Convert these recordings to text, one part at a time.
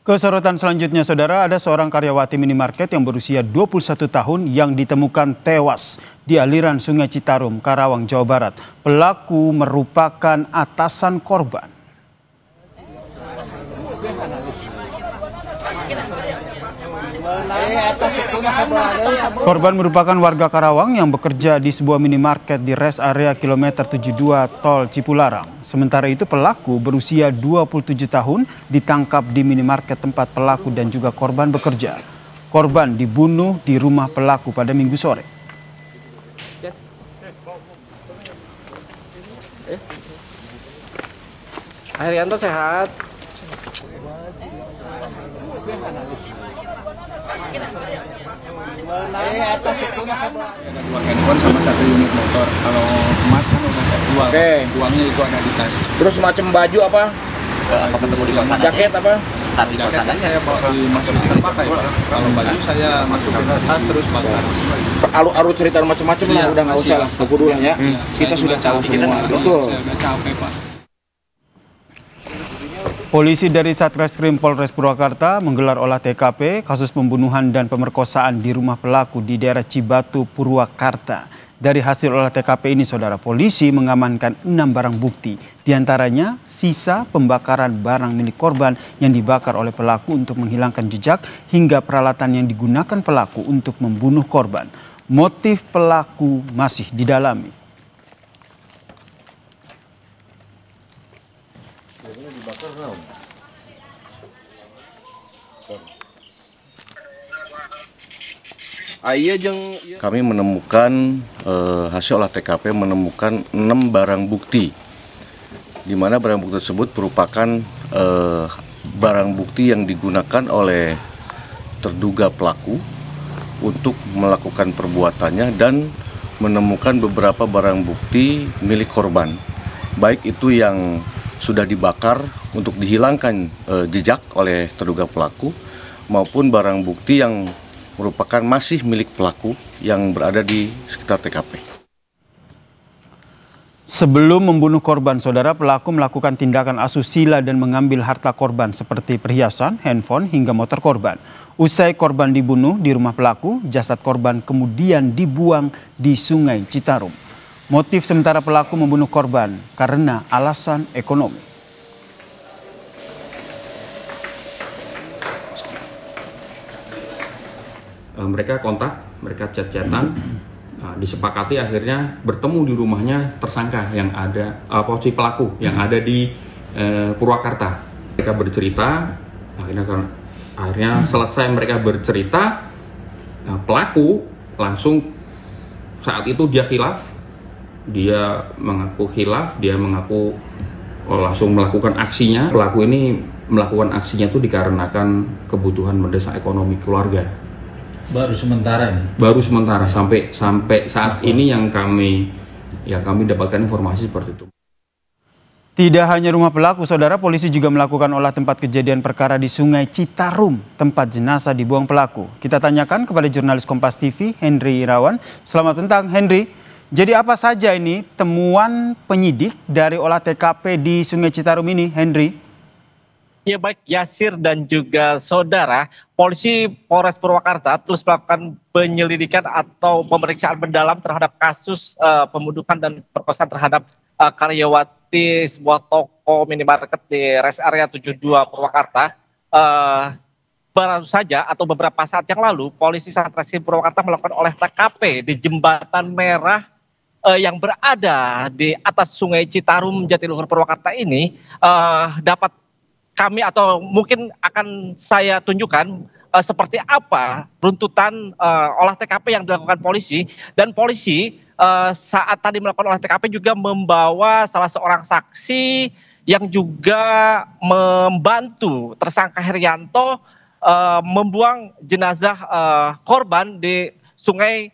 Kesorotan selanjutnya, saudara, ada seorang karyawati minimarket yang berusia 21 tahun yang ditemukan tewas di aliran Sungai Citarum, Karawang, Jawa Barat. Pelaku merupakan atasan korban. Korban merupakan warga Karawang yang bekerja di sebuah minimarket di rest area kilometer 72 Tol Cipularang. Sementara itu pelaku berusia 27 tahun ditangkap di minimarket tempat pelaku dan juga korban bekerja. Korban dibunuh di rumah pelaku pada Minggu sore. Herianto sehat. Ada 2 handphone sama 1 unit motor. Kalau emas kan udah saya jual. Oke. Uangnya itu ada di tas. Terus macam baju apa? Apa ketemu di kosan? Jaket apa? Taruh di Jaket kosan kan aja. saya bawa dimasukin pakai, Pak. Kalau baju saya masukin ke tas terus bakar. Alur cerita macam-macam lah, udah nggak usah lah. Aku dulu ya. Kita sudah tahu semua. Betul. Saya udah capek, Pak. Polisi dari Satreskrim Polres Purwakarta menggelar olah TKP kasus pembunuhan dan pemerkosaan di rumah pelaku di daerah Cibatu, Purwakarta. Dari hasil olah TKP ini, saudara, polisi mengamankan 6 barang bukti. Di antaranya sisa pembakaran barang milik korban yang dibakar oleh pelaku untuk menghilangkan jejak hingga peralatan yang digunakan pelaku untuk membunuh korban. Motif pelaku masih didalami. Kami menemukan hasil olah TKP menemukan 6 barang bukti, di mana barang bukti tersebut merupakan barang bukti yang digunakan oleh terduga pelaku untuk melakukan perbuatannya, dan menemukan beberapa barang bukti milik korban, baik itu yang sudah dibakar untuk dihilangkan jejak oleh terduga pelaku, maupun barang bukti yang merupakan masih milik pelaku yang berada di sekitar TKP. Sebelum membunuh korban, saudara, pelaku melakukan tindakan asusila dan mengambil harta korban seperti perhiasan, handphone, hingga motor korban. Usai korban dibunuh di rumah pelaku, jasad korban kemudian dibuang di Sungai Citarum. Motif sementara pelaku membunuh korban karena alasan ekonomi. Mereka kontak, mereka chat-chatan, disepakati akhirnya bertemu di rumahnya tersangka yang ada, si pelaku yang ada di Purwakarta. Mereka bercerita, akhirnya selesai mereka bercerita, pelaku langsung saat itu dia khilaf, dia mengaku langsung melakukan aksinya. Pelaku ini melakukan aksinya itu dikarenakan kebutuhan mendesak ekonomi keluarga. Baru sementara nih. Baru sementara sampai saat ini yang kami dapatkan informasi seperti itu. Tidak hanya rumah pelaku, saudara, polisi juga melakukan olah tempat kejadian perkara di Sungai Citarum, tempat jenazah dibuang pelaku. Kita tanyakan kepada jurnalis Kompas TV, Henry Irawan. Selamat petang, Henry. Jadi apa saja ini temuan penyidik dari olah TKP di Sungai Citarum ini, Henry? Ya baik, Yasir dan juga saudara, polisi Polres Purwakarta terus melakukan penyelidikan atau pemeriksaan mendalam terhadap kasus pembunuhan dan perkosaan terhadap karyawati sebuah toko minimarket di rest area 72 Purwakarta. Baru saja atau beberapa saat yang lalu, polisi Satreskrim Purwakarta melakukan olah TKP di Jembatan Merah yang berada di atas Sungai Citarum, Jatiluhur, Purwakarta ini. Dapat kami atau mungkin akan saya tunjukkan seperti apa runtutan olah TKP yang dilakukan polisi. Dan polisi saat tadi melakukan olah TKP juga membawa salah seorang saksi yang juga membantu tersangka Herianto membuang jenazah korban di Sungai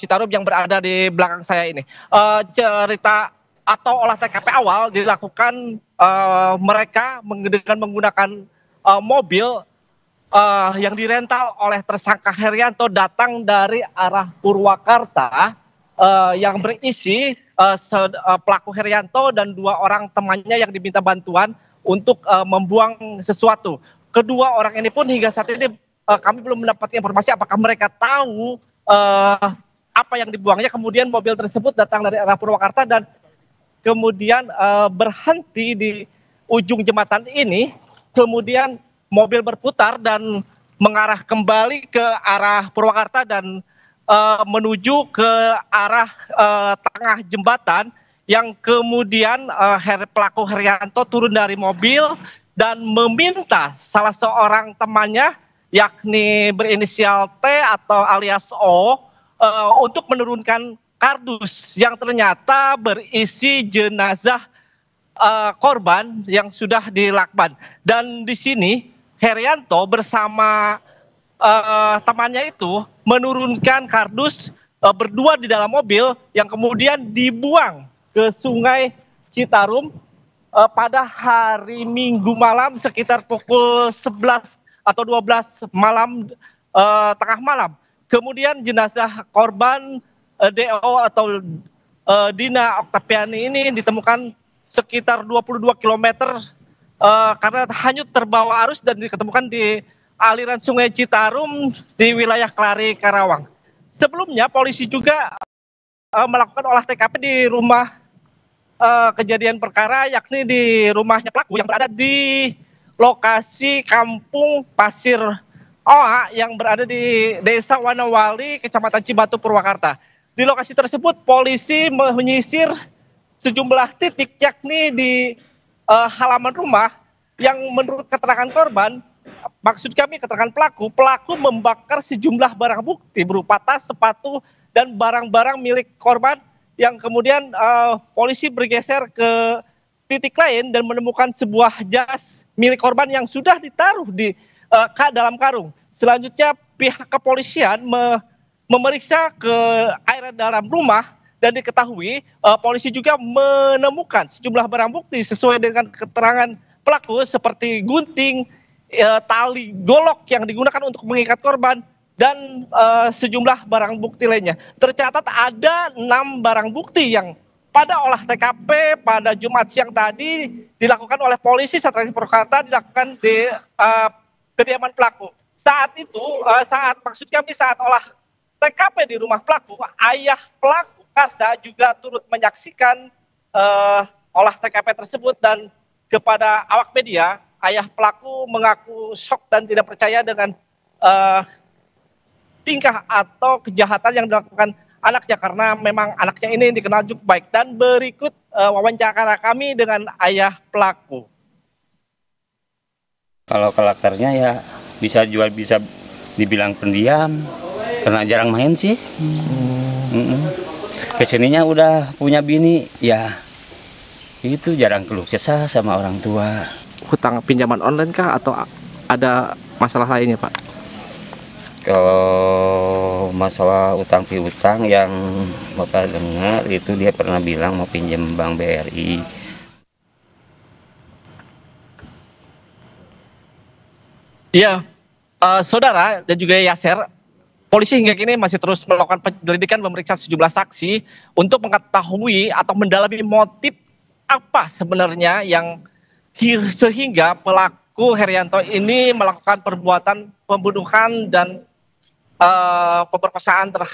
Citarum yang berada di belakang saya ini. Cerita atau olah TKP awal dilakukan mereka dengan menggunakan mobil yang dirental oleh tersangka Herianto datang dari arah Purwakarta yang berisi pelaku Herianto dan 2 orang temannya yang diminta bantuan untuk membuang sesuatu. kedua orang ini pun hingga saat ini kami belum mendapatkan informasi apakah mereka tahu apa yang dibuangnya. Kemudian mobil tersebut datang dari arah Purwakarta dan kemudian berhenti di ujung jembatan ini. Kemudian mobil berputar dan mengarah kembali ke arah Purwakarta dan menuju ke arah tengah jembatan, yang kemudian pelaku Herianto turun dari mobil dan meminta salah seorang temannya yakni berinisial T atau alias O untuk menurunkan kardus yang ternyata berisi jenazah korban yang sudah dilakban. Dan di sini Herianto bersama temannya itu menurunkan kardus berdua di dalam mobil yang kemudian dibuang ke Sungai Citarum pada hari Minggu malam sekitar pukul 11 atau 12 malam, tengah malam. Kemudian jenazah korban DO atau Dina Oktaviani ini ditemukan sekitar 22 km karena hanyut terbawa arus dan diketemukan di aliran Sungai Citarum di wilayah Kelari, Karawang. Sebelumnya polisi juga melakukan olah TKP di rumah kejadian perkara, yakni di rumahnya pelaku yang berada di lokasi Kampung Pasir Oa yang berada di Desa Wanawali, Kecamatan Cibatu, Purwakarta. Di lokasi tersebut polisi menyisir sejumlah titik, yakni di halaman rumah yang menurut keterangan korban, maksud kami keterangan pelaku membakar sejumlah barang bukti berupa tas, sepatu, dan barang-barang milik korban yang kemudian polisi bergeser ke titik lain dan menemukan sebuah jas milik korban yang sudah ditaruh di dalam karung. Selanjutnya pihak kepolisian memeriksa ke area dalam rumah dan diketahui polisi juga menemukan sejumlah barang bukti sesuai dengan keterangan pelaku seperti gunting, tali golok yang digunakan untuk mengikat korban, dan sejumlah barang bukti lainnya. Tercatat ada 6 barang bukti yang pada olah TKP pada Jumat siang tadi dilakukan oleh polisi Satreskrim Purwakarta, dilakukan di kediaman pelaku. Saat itu, saat olah TKP di rumah pelaku, ayah pelaku Karsa juga turut menyaksikan olah TKP tersebut, dan kepada awak media, ayah pelaku mengaku shock dan tidak percaya dengan tingkah atau kejahatan yang dilakukan anaknya, karena memang anaknya ini dikenal cukup baik. Dan berikut wawancara kami dengan ayah pelaku. Kalau karakternya ya bisa dibilang pendiam, karena jarang main sih. Kesininya udah punya bini, ya itu jarang keluh kesah sama orang tua. Hutang pinjaman online kah atau ada masalah lainnya, Pak? Kalau masalah utang piutang yang Bapak dengar itu, dia pernah bilang mau pinjam Bank BRI. Iya, saudara dan juga Yaser, polisi hingga kini masih terus melakukan penyelidikan, memeriksa sejumlah saksi untuk mengetahui atau mendalami motif apa sebenarnya yang sehingga pelaku Herianto ini melakukan perbuatan pembunuhan dan pemerkosaan terhadap